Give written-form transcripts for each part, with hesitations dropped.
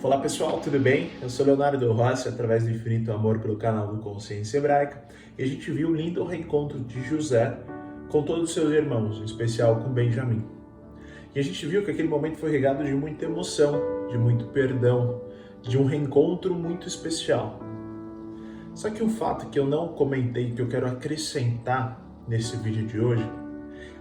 Olá pessoal, tudo bem? Eu sou Leonardo Rossi, através do Infinito Amor pelo canal do Consciência Hebraica, e a gente viu o lindo reencontro de José com todos os seus irmãos, em especial com Benjamim. E a gente viu que aquele momento foi regado de muita emoção, de muito perdão, de um reencontro muito especial. Só que um fato que eu não comentei, que eu quero acrescentar nesse vídeo de hoje,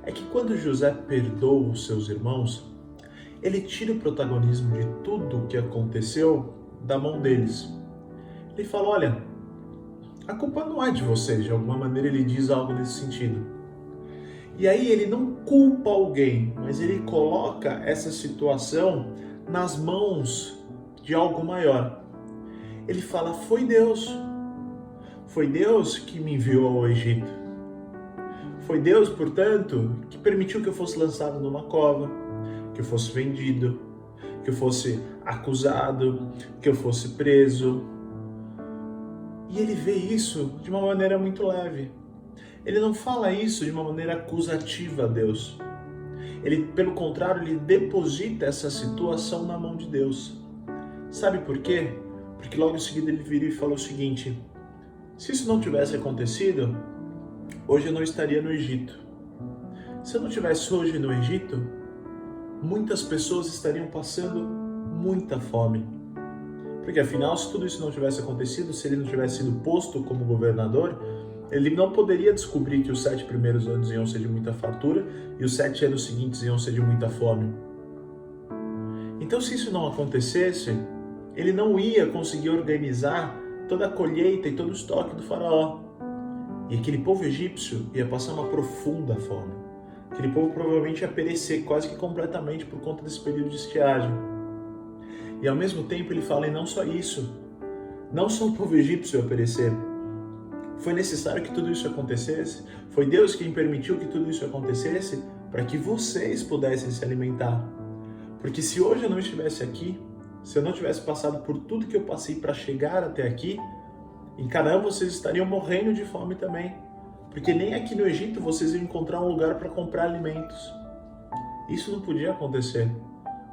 é que quando José perdoa os seus irmãos, ele tira o protagonismo de tudo o que aconteceu da mão deles. Ele fala, olha, a culpa não é de vocês, de alguma maneira ele diz algo nesse sentido. E aí ele não culpa alguém, mas ele coloca essa situação nas mãos de algo maior. Ele fala, foi Deus que me enviou ao Egito. Foi Deus, portanto, que permitiu que eu fosse lançado numa cova, que eu fosse vendido, que eu fosse acusado, que eu fosse preso. E ele vê isso de uma maneira muito leve. Ele não fala isso de uma maneira acusativa a Deus. Ele, pelo contrário, ele deposita essa situação na mão de Deus. Sabe por quê? Porque logo em seguida ele vira e fala o seguinte: se isso não tivesse acontecido, hoje eu não estaria no Egito. Se eu não estivesse hoje no Egito, muitas pessoas estariam passando muita fome. Porque afinal, se tudo isso não tivesse acontecido, se ele não tivesse sido posto como governador, ele não poderia descobrir que os 7 primeiros anos iam ser de muita fartura e os 7 anos seguintes iam ser de muita fome. Então, se isso não acontecesse, ele não ia conseguir organizar toda a colheita e todo o estoque do faraó. E aquele povo egípcio ia passar uma profunda fome. Aquele povo provavelmente ia perecer quase que completamente por conta desse período de estiagem. E ao mesmo tempo ele fala, e não só isso, não só o povo egípcio ia perecer. Foi necessário que tudo isso acontecesse, foi Deus quem permitiu que tudo isso acontecesse para que vocês pudessem se alimentar. Porque se hoje eu não estivesse aqui, se eu não tivesse passado por tudo que eu passei para chegar até aqui, em Canaã vocês estariam morrendo de fome também. Porque nem aqui no Egito vocês iam encontrar um lugar para comprar alimentos. Isso não podia acontecer.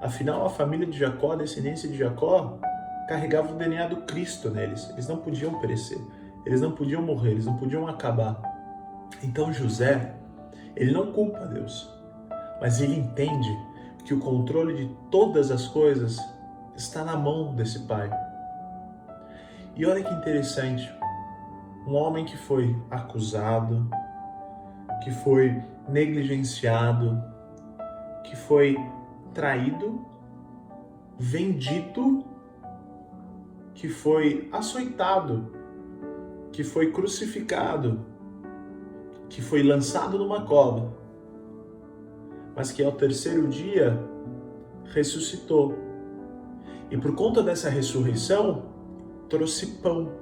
Afinal, a família de Jacó, a descendência de Jacó, carregava o DNA do Cristo neles. Eles não podiam perecer, eles não podiam morrer, eles não podiam acabar. Então José, ele não culpa Deus, mas ele entende que o controle de todas as coisas está na mão desse pai. E olha que interessante. Um homem que foi acusado, que foi negligenciado, que foi traído, vendido, que foi açoitado, que foi crucificado, que foi lançado numa cova, mas que ao terceiro dia ressuscitou. E por conta dessa ressurreição, trouxe pão,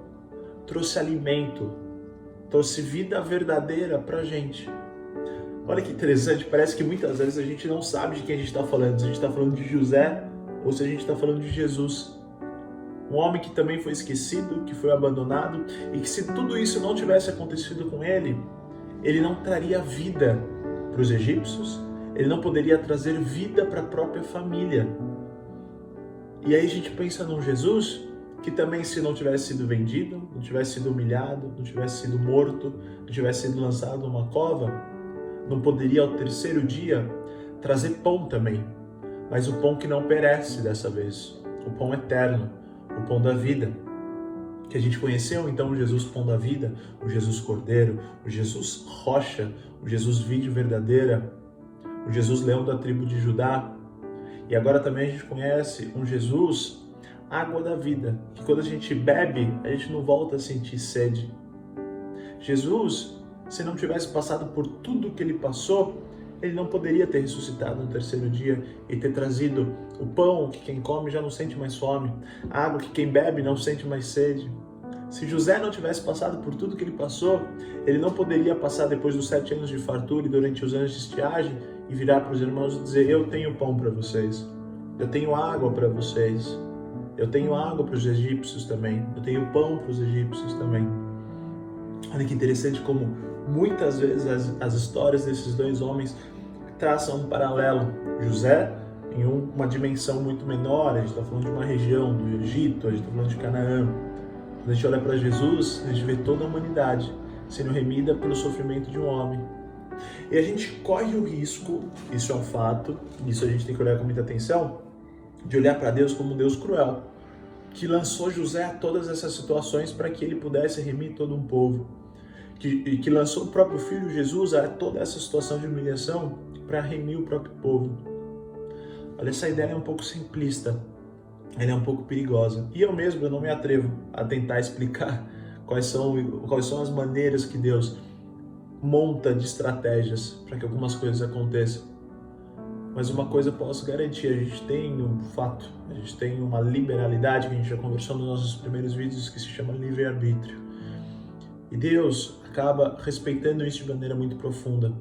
trouxe alimento, trouxe vida verdadeira pra gente. Olha que interessante, parece que muitas vezes a gente não sabe de quem a gente está falando, se a gente está falando de José ou se a gente está falando de Jesus. Um homem que também foi esquecido, que foi abandonado e que se tudo isso não tivesse acontecido com ele, ele não traria vida para os egípcios, ele não poderia trazer vida para a própria família. E aí a gente pensa num Jesus que também, se não tivesse sido vendido, não tivesse sido humilhado, não tivesse sido morto, não tivesse sido lançado numa cova, não poderia ao terceiro dia trazer pão também, mas o pão que não perece dessa vez, o pão eterno, o pão da vida, que a gente conheceu então o Jesus pão da vida, o Jesus Cordeiro, o Jesus Rocha, o Jesus Vide Verdadeira, o Jesus Leão da tribo de Judá, e agora também a gente conhece um Jesus água da vida, que quando a gente bebe, a gente não volta a sentir sede. Jesus, se não tivesse passado por tudo que ele passou, ele não poderia ter ressuscitado no terceiro dia e ter trazido o pão que quem come já não sente mais fome, a água que quem bebe não sente mais sede. Se José não tivesse passado por tudo que ele passou, ele não poderia passar depois dos 7 anos de fartura e durante os anos de estiagem e virar para os irmãos e dizer, eu tenho pão para vocês, eu tenho água para vocês. Eu tenho água para os egípcios também. Eu tenho pão para os egípcios também. Olha que interessante como muitas vezes as histórias desses dois homens traçam um paralelo. José em uma dimensão muito menor. A gente está falando de uma região do Egito, a gente está falando de Canaã. Quando a gente olha para Jesus, a gente vê toda a humanidade sendo remida pelo sofrimento de um homem. E a gente corre o risco, isso é um fato, isso a gente tem que olhar com muita atenção, de olhar para Deus como um Deus cruel, que lançou José a todas essas situações para que ele pudesse remir todo um povo, que lançou o próprio filho Jesus a toda essa situação de humilhação para remir o próprio povo. Olha, essa ideia é um pouco simplista, ela é um pouco perigosa, e eu não me atrevo a tentar explicar quais são as maneiras que Deus monta de estratégias para que algumas coisas aconteçam. Mas uma coisa eu posso garantir, a gente tem um fato, a gente tem uma liberalidade que a gente já conversou nos nossos primeiros vídeos, que se chama livre-arbítrio. E Deus acaba respeitando isso de maneira muito profunda.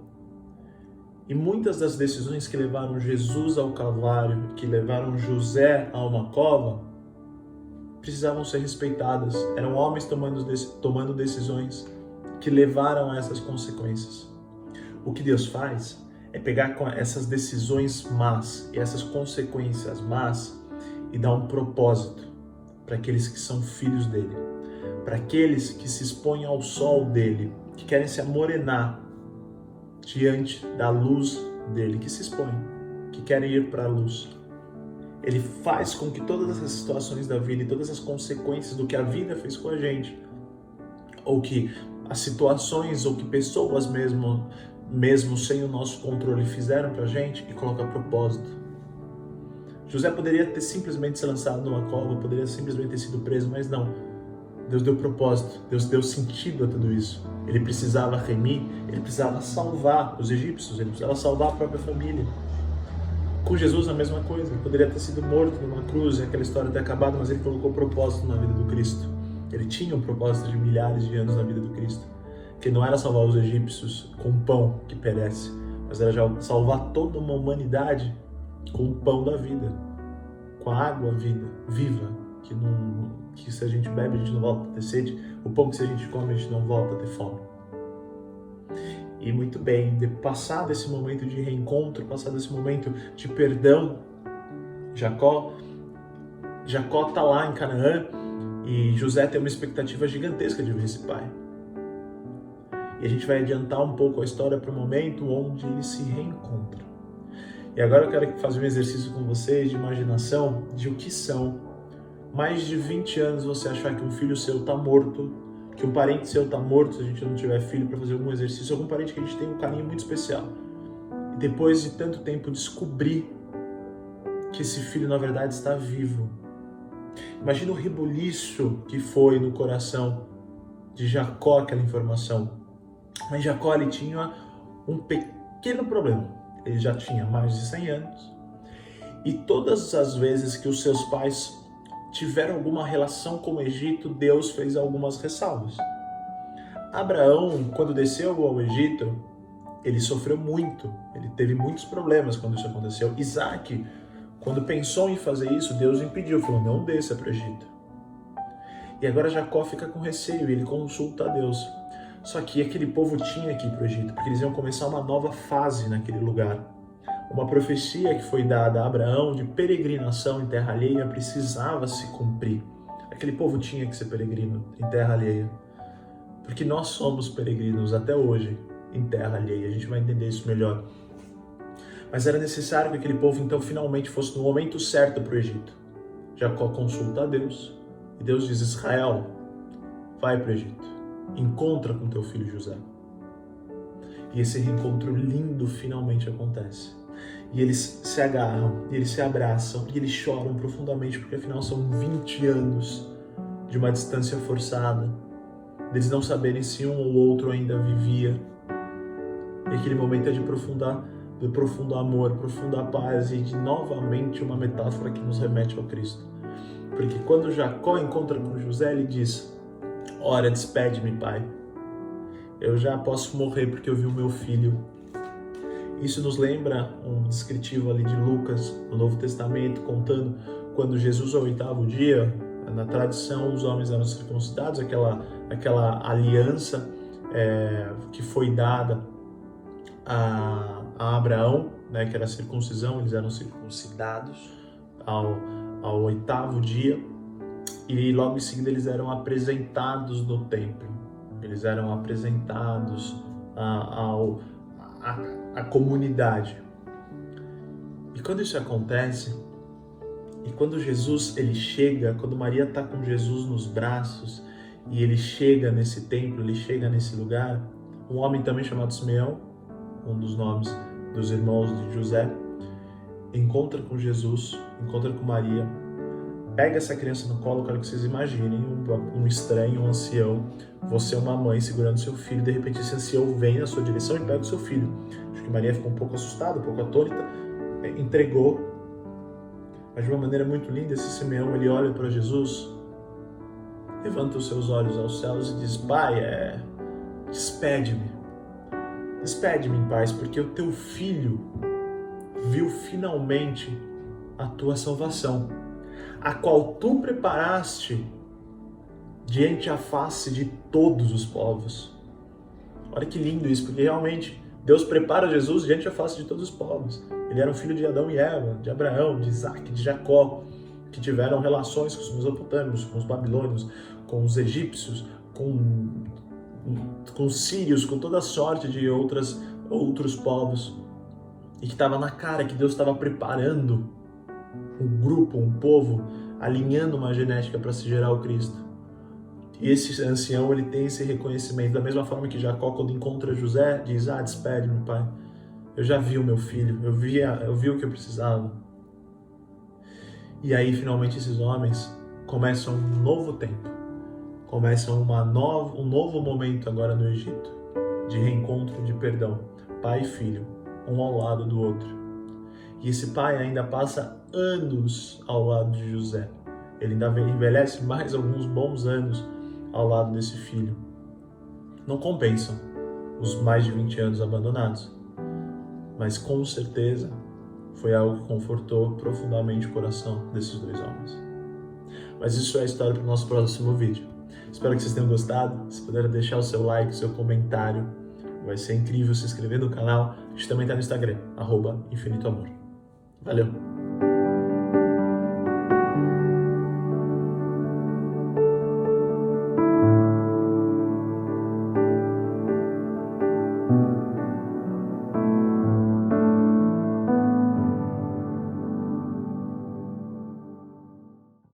E muitas das decisões que levaram Jesus ao Calvário, que levaram José a uma cova, precisavam ser respeitadas. Eram homens tomando decisões que levaram a essas consequências. O que Deus faz é pegar com essas decisões más e essas consequências más e dar um propósito para aqueles que são filhos dele, para aqueles que se expõem ao sol dele, que querem se amorenar diante da luz dele, que se expõem, que querem ir para a luz. Ele faz com que todas essas situações da vida e todas as consequências do que a vida fez com a gente, ou que as situações, ou que pessoas mesmo sem o nosso controle fizeram pra gente, e coloca propósito. José poderia ter simplesmente se lançado numa cova, poderia simplesmente ter sido preso, mas não. Deus deu propósito, Deus deu sentido a tudo isso. Ele precisava remir, ele precisava salvar os egípcios, ele precisava salvar a própria família. Com Jesus a mesma coisa, ele poderia ter sido morto numa cruz e aquela história ter acabado, mas ele colocou propósito na vida do Cristo. Ele tinha um propósito de milhares de anos na vida do Cristo, que não era salvar os egípcios com pão que perece, mas era já salvar toda uma humanidade com o pão da vida, com a água viva, que se a gente bebe a gente não volta a ter sede, o pão que se a gente come a gente não volta a ter fome. E muito bem, passado esse momento de reencontro, passado esse momento de perdão, Jacó está lá em Canaã, e José tem uma expectativa gigantesca de ver esse pai. E a gente vai adiantar um pouco a história para o momento onde eles se reencontram. E agora eu quero fazer um exercício com vocês de imaginação de o que são mais de 20 anos você achar que um filho seu está morto, que um parente seu está morto se a gente não tiver filho, para fazer algum exercício, algum parente que a gente tem um carinho muito especial. E depois de tanto tempo descobrir que esse filho na verdade está vivo. Imagina o rebuliço que foi no coração de Jacó aquela informação. Mas Jacó, ele tinha um pequeno problema. Ele já tinha mais de 100 anos. E todas as vezes que os seus pais tiveram alguma relação com o Egito, Deus fez algumas ressalvas. Abraão, quando desceu ao Egito, ele sofreu muito. Ele teve muitos problemas quando isso aconteceu. Isaac, quando pensou em fazer isso, Deus impediu, falou, não desça para o Egito. E agora Jacó fica com receio, ele consulta a Deus. Só que aquele povo tinha que ir para o Egito, porque eles iam começar uma nova fase naquele lugar. Uma profecia que foi dada a Abraão de peregrinação em terra alheia precisava se cumprir. Aquele povo tinha que ser peregrino em terra alheia. Porque nós somos peregrinos até hoje em terra alheia. A gente vai entender isso melhor. Mas era necessário que aquele povo então finalmente fosse no momento certo para o Egito. Jacó consulta a Deus e Deus diz, Israel, vai para o Egito, encontra com teu filho José. E esse reencontro lindo finalmente acontece. E eles se agarram, e eles se abraçam, e eles choram profundamente, porque afinal são 20 anos de uma distância forçada, deles não saberem se um ou outro ainda vivia. E aquele momento é de profundo amor, profunda paz e de novamente uma metáfora que nos remete ao Cristo. Porque quando Jacó encontra com José, ele diz, ora, despede-me, pai. Eu já posso morrer porque eu vi o meu filho. Isso nos lembra um descritivo ali de Lucas, no Novo Testamento, contando quando Jesus, ao 8º dia, na tradição, os homens eram circuncidados, aquela aliança que foi dada a Abraão, né, que era a circuncisão, eles eram circuncidados ao 8º dia, e logo em seguida eles eram apresentados no templo, eles eram apresentados à comunidade. E quando isso acontece, e quando Jesus ele chega, quando Maria está com Jesus nos braços, e ele chega nesse templo, ele chega nesse lugar, um homem também chamado Simeão, um dos nomes dos irmãos de José, encontra com Jesus, encontra com Maria, pega essa criança no colo. Quero que vocês imaginem um estranho, um ancião, você é uma mãe segurando seu filho, de repente esse ancião vem na sua direção e pega o seu filho. Acho que Maria ficou um pouco assustada, um pouco atônita, entregou, mas de uma maneira muito linda. Esse Simeão, ele olha para Jesus, levanta os seus olhos aos céus e diz: Pai, despede-me em paz, porque o teu filho viu finalmente a tua salvação, a qual tu preparaste diante a face de todos os povos. Olha que lindo isso, porque realmente Deus prepara Jesus diante a face de todos os povos. Ele era um filho de Adão e Eva, de Abraão, de Isaac, de Jacó, que tiveram relações com os mesopotâmios, com os babilônios, com os egípcios, com os sírios, com toda sorte de outros povos. E que estava na cara que Deus estava preparando um grupo, um povo, alinhando uma genética para se gerar o Cristo. E esse ancião, ele tem esse reconhecimento, da mesma forma que Jacó, quando encontra José, diz: despede-me, pai, eu já vi o meu filho, eu vi o que eu precisava. E aí, finalmente, esses homens começam um novo tempo, começam um novo momento agora no Egito, de reencontro, de perdão, pai e filho, um ao lado do outro. E esse pai ainda passa anos ao lado de José. Ele ainda envelhece mais alguns bons anos ao lado desse filho. Não compensam os mais de 20 anos abandonados, mas com certeza foi algo que confortou profundamente o coração desses dois homens. Mas isso é a história para o nosso próximo vídeo. Espero que vocês tenham gostado. Se puderem deixar o seu like, o seu comentário, vai ser incrível. Se inscrever no canal. A gente também está no Instagram, @infinitoamor. Valeu!